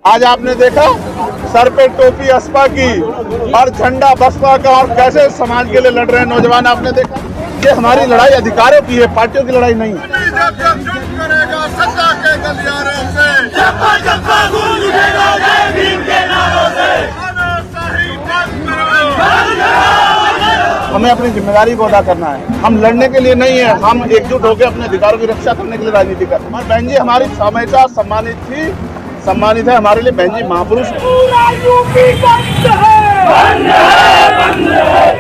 आज आपने देखा सर पे टोपी असपा की और झंडा बसपा का, और कैसे समाज के लिए लड़ रहे हैं नौजवान। आपने देखा, ये हमारी लड़ाई अधिकारों की है, पार्टियों की लड़ाई नहीं है। हमें अपनी जिम्मेदारी को अदा करना है। हम लड़ने के लिए नहीं है, हम एकजुट होकर अपने अधिकारों की रक्षा करने के लिए राजनीति करते हैं। बहन जी हमारी हमेशा सम्मानित है। हमारे लिए बहन जी महापुरुष है। पूरा यूपी बंद है, बंद है, बंद है,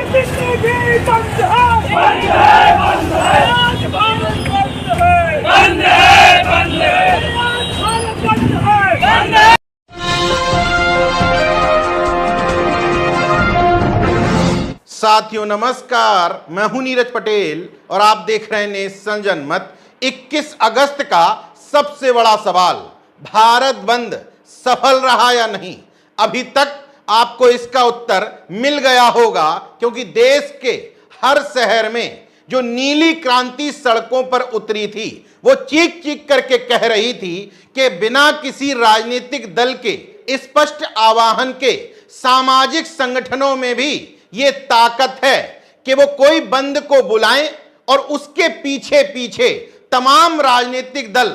भी बंद है, बंद है, बंद है, आज भारत बंद है, बंद है, बंद है, आज भारत बंद है, बंद है। साथियों नमस्कार, मैं हूं नीरज पटेल और आप देख रहे हैं नेशन जनमत। 21 अगस्त का सबसे बड़ा सवाल, भारत बंद सफल रहा या नहीं? अभी तक आपको इसका उत्तर मिल गया होगा, क्योंकि देश के हर शहर में जो नीली क्रांति सड़कों पर उतरी थी वो चीख चीख करके कह रही थी कि बिना किसी राजनीतिक दल के स्पष्ट आह्वान के सामाजिक संगठनों में भी ये ताकत है कि वो कोई बंद को बुलाएं और उसके पीछे पीछे तमाम राजनीतिक दल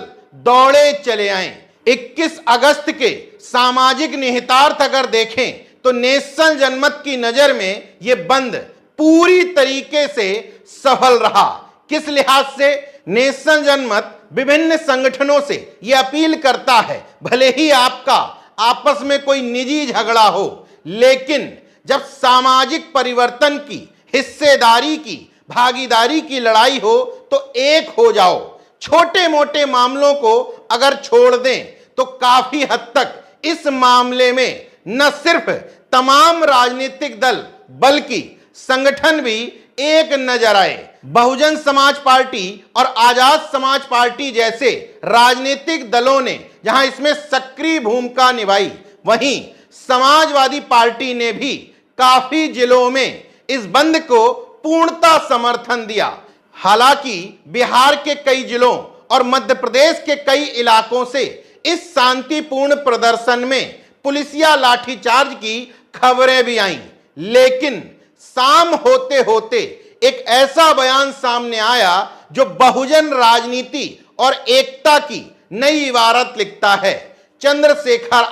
दौड़े चले आएं। 21 अगस्त के सामाजिक निहितार्थ अगर देखें तो नेशन जनमत की नजर में यह बंद पूरी तरीके से सफल रहा। किस लिहाज से? नेशन जनमत विभिन्न संगठनों से यह अपील करता है, भले ही आपका आपस में कोई निजी झगड़ा हो, लेकिन जब सामाजिक परिवर्तन की, हिस्सेदारी की, भागीदारी की लड़ाई हो तो एक हो जाओ। छोटे मोटे मामलों को अगर छोड़ दें तो काफी हद तक इस मामले में न सिर्फ तमाम राजनीतिक दल बल्कि संगठन भी एक नजर आए। बहुजन समाज पार्टी और आजाद समाज पार्टी जैसे राजनीतिक दलों ने जहां इसमें सक्रिय भूमिका निभाई, वहीं समाजवादी पार्टी ने भी काफी जिलों में इस बंद को पूर्णता समर्थन दिया। हालांकि बिहार के कई जिलों और मध्य प्रदेश के कई इलाकों से इस शांतिपूर्ण प्रदर्शन में पुलिसिया लाठीचार्ज की खबरें भी आईं, लेकिन शाम होते होते एक ऐसा बयान सामने आया जो बहुजन राजनीति और एकता की नई इबारत लिखता है। चंद्रशेखर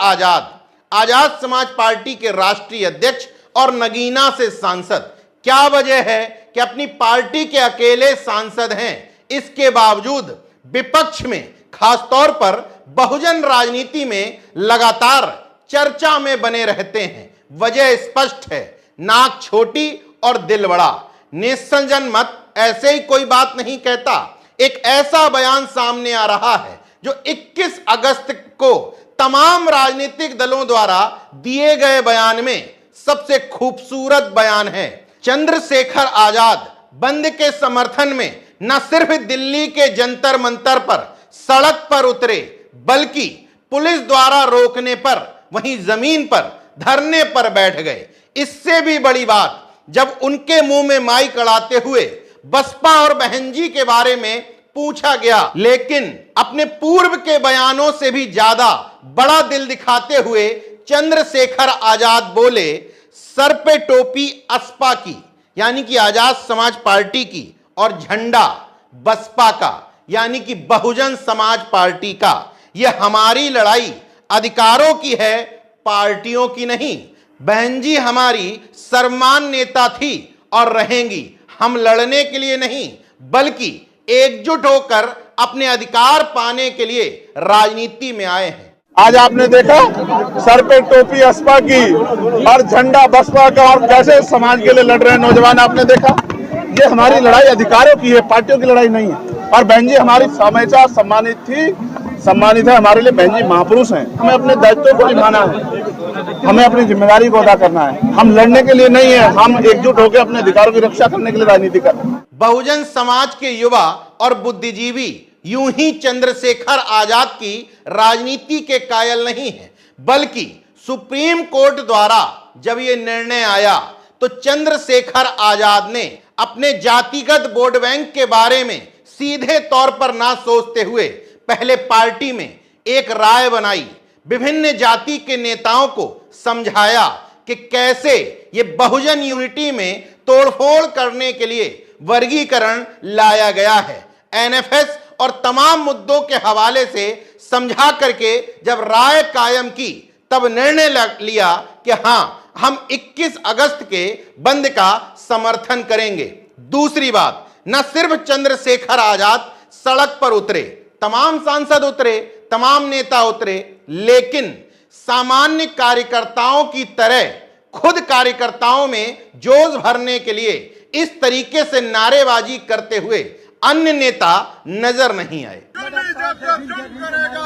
आजाद समाज पार्टी के राष्ट्रीय अध्यक्ष और नगीना से सांसद, क्या वजह है कि अपनी पार्टी के अकेले सांसद हैं, इसके बावजूद विपक्ष में, खासतौर पर बहुजन राजनीति में लगातार चर्चा में बने रहते हैं? वजह स्पष्ट है, नाक छोटी और दिल बड़ा। नेशन जनमत ऐसे ही कोई बात नहीं कहता। एक ऐसा बयान सामने आ रहा है जो 21 अगस्त को तमाम राजनीतिक दलों द्वारा दिए गए बयान में सबसे खूबसूरत बयान है। चंद्रशेखर आजाद बंद के समर्थन में न सिर्फ दिल्ली के जंतर मंतर पर सड़क पर उतरे, बल्कि पुलिस द्वारा रोकने पर वहीं जमीन पर धरने पर बैठ गए। इससे भी बड़ी बात, जब उनके मुंह में माइक अड़ाते हुए बसपा और बहन जी के बारे में पूछा गया, लेकिन अपने पूर्व के बयानों से भी ज्यादा बड़ा दिल दिखाते हुए चंद्रशेखर आजाद बोले, सर पे टोपी असपा की यानी कि आजाद समाज पार्टी की और झंडा बसपा का यानी कि बहुजन समाज पार्टी का। यह हमारी लड़ाई अधिकारों की है, पार्टियों की नहीं। बहन जी हमारी सर्वमान्य नेता थी और रहेंगी। हम लड़ने के लिए नहीं बल्कि एकजुट होकर अपने अधिकार पाने के लिए राजनीति में आए हैं। आज आपने देखा सर पे टोपी असपा की और झंडा बसपा का, और कैसे समाज के लिए लड़ रहे हैं नौजवान। आपने देखा, ये हमारी लड़ाई अधिकारों की है, पार्टियों की लड़ाई नहीं है। और बहन जी हमारी हमेशा सम्मानित है। हमारे लिए बहन जी महापुरुष हैं। हमें अपने दायित्वों को निभाना है, हमें अपनी जिम्मेदारी को अदा करना है। हम लड़ने के लिए नहीं है, हम एकजुट होकर अपने अधिकारों की रक्षा करने के लिए राजनीति कर रहे हैं। बहुजन समाज के युवा और बुद्धिजीवी यूं ही चंद्रशेखर आजाद की राजनीति के कायल नहीं है, बल्कि सुप्रीम कोर्ट द्वारा जब यह निर्णय आया तो चंद्रशेखर आजाद ने अपने जातिगत वोट बैंक के बारे में सीधे तौर पर ना सोचते हुए पहले पार्टी में एक राय बनाई, विभिन्न जाति के नेताओं को समझाया कि कैसे ये बहुजन यूनिटी में तोड़फोड़ करने के लिए वर्गीकरण लाया गया है। एनएफएस और तमाम मुद्दों के हवाले से समझा करके जब राय कायम की, तब निर्णय लिया कि हां, हम 21 अगस्त के बंद का समर्थन करेंगे। दूसरी बात, न सिर्फ चंद्रशेखर आजाद सड़क पर उतरे, तमाम सांसद उतरे, तमाम नेता उतरे, लेकिन सामान्य कार्यकर्ताओं की तरह खुद कार्यकर्ताओं में जोश भरने के लिए इस तरीके से नारेबाजी करते हुए अन्य नेता नजर नहीं आए। करेगा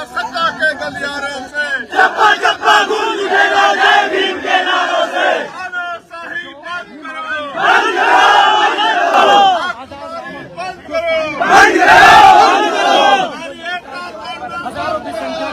सत्ता के गलियारों से, चप्पा चप्पा गूंज उठेगा जय भीम के नारों से। तानाशाही बंद करो, बंद करो, बंद करो, बंद करो,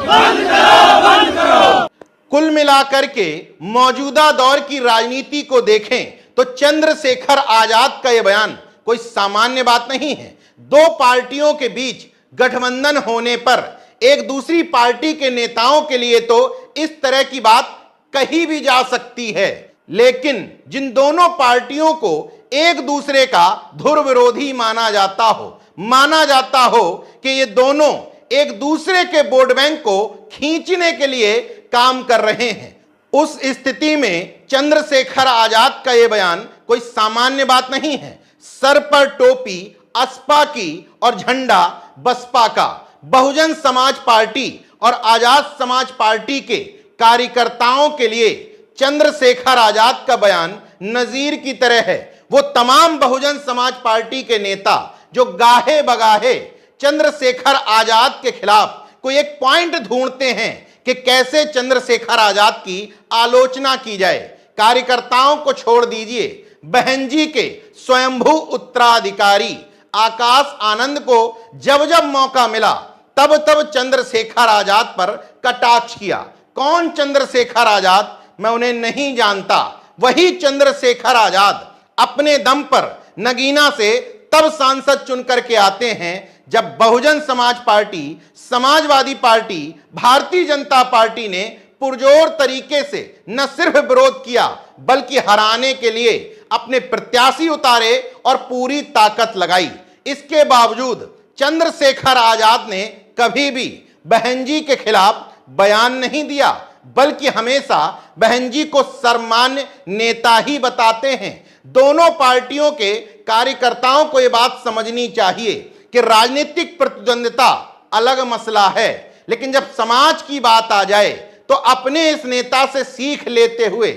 बंद करो, बंद करो। कुल मिलाकर के मौजूदा दौर की राजनीति को देखें तो चंद्रशेखर आजाद का यह बयान कोई सामान्य बात नहीं है। दो पार्टियों के बीच गठबंधन होने पर एक दूसरी पार्टी के नेताओं के लिए तो इस तरह की बात कही भी जा सकती है, लेकिन जिन दोनों पार्टियों को एक दूसरे का धुर विरोधी माना जाता हो कि ये दोनों एक दूसरे के वोट बैंक को खींचने के लिए काम कर रहे हैं, उस स्थिति में चंद्रशेखर आजाद का यह बयान कोई सामान्य बात नहीं है। सर पर टोपी असपा की और झंडा बसपा का, बहुजन समाज पार्टी और आजाद समाज पार्टी के कार्यकर्ताओं के लिए चंद्रशेखर आजाद का बयान नजीर की तरह है। वो तमाम बहुजन समाज पार्टी के नेता जो गाहे बगाहे चंद्रशेखर आजाद के खिलाफ कोई एक पॉइंट ढूंढते हैं कि कैसे चंद्रशेखर आजाद की आलोचना की जाए, कार्यकर्ताओं को छोड़ दीजिए, बहन जी के स्वयंभू उत्तराधिकारी आकाश आनंद को जब जब मौका मिला तब तब चंद्रशेखर आजाद पर कटाक्ष किया। कौन चंद्रशेखर आजाद? मैं उन्हें नहीं जानता। वही चंद्रशेखर आजाद अपने दम पर नगीना से तब सांसद चुन करके आते हैं जब Bahujan Samaj party, Samajwadi party, Bharatiya Janata party ने पुरजोर तरीके से न सिर्फ विरोध किया बल्कि हराने के लिए अपने प्रत्याशी उतारे और पूरी ताकत लगाई। इसके बावजूद चंद्रशेखर आजाद ने कभी भी बहन जी के खिलाफ बयान नहीं दिया, बल्कि हमेशा बहन जी को सर्वमान्य नेता ही बताते हैं। दोनों पार्टियों के कार्यकर्ताओं को यह बात समझनी चाहिए कि राजनीतिक प्रतिद्वंदिता अलग मसला है, लेकिन जब समाज की बात आ जाए तो अपने इस नेता से सीख लेते हुए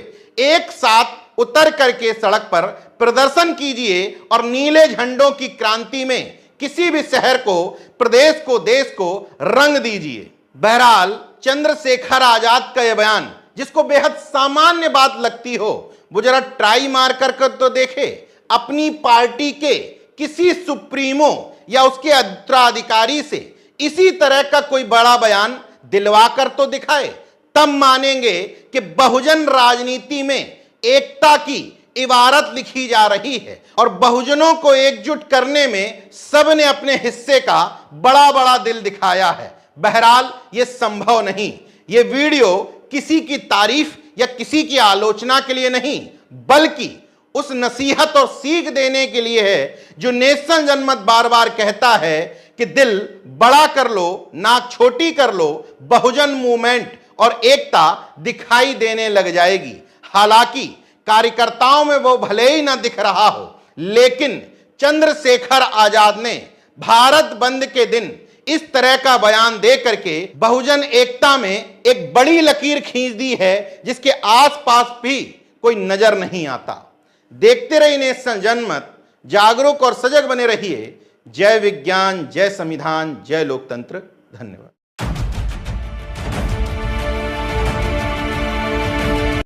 एक साथ उतर करके सड़क पर प्रदर्शन कीजिए और नीले झंडों की क्रांति में किसी भी शहर को, प्रदेश को, देश को रंग दीजिए। बहरहाल चंद्रशेखर आजाद का यह बयान जिसको बेहद सामान्य बात लगती हो, वो जरा ट्राई मार कर तो देखे, अपनी पार्टी के किसी सुप्रीमो या उसके उत्तराधिकारी से इसी तरह का कोई बड़ा बयान दिलवा कर तो दिखाए, तब मानेंगे कि बहुजन राजनीति में एकता की इबारत लिखी जा रही है और बहुजनों को एकजुट करने में सबने अपने हिस्से का बड़ा बड़ा दिल दिखाया है। बहरहाल ये संभव नहीं। ये वीडियो किसी की तारीफ या किसी की आलोचना के लिए नहीं, बल्कि उस नसीहत और सीख देने के लिए है जो नेशन जनमत बार बार कहता है कि दिल बड़ा कर लो, नाक छोटी कर लो, बहुजन मूवमेंट और एकता दिखाई देने लग जाएगी। हालांकि कार्यकर्ताओं में वो भले ही ना दिख रहा हो, लेकिन चंद्रशेखर आजाद ने भारत बंद के दिन इस तरह का बयान दे करके बहुजन एकता में एक बड़ी लकीर खींच दी है जिसके आसपास भी कोई नजर नहीं आता। देखते रहिए नेशन जनमत, जागरूक और सजग बने रहिए। जय विज्ञान, जय संविधान, जय लोकतंत्र। धन्यवाद।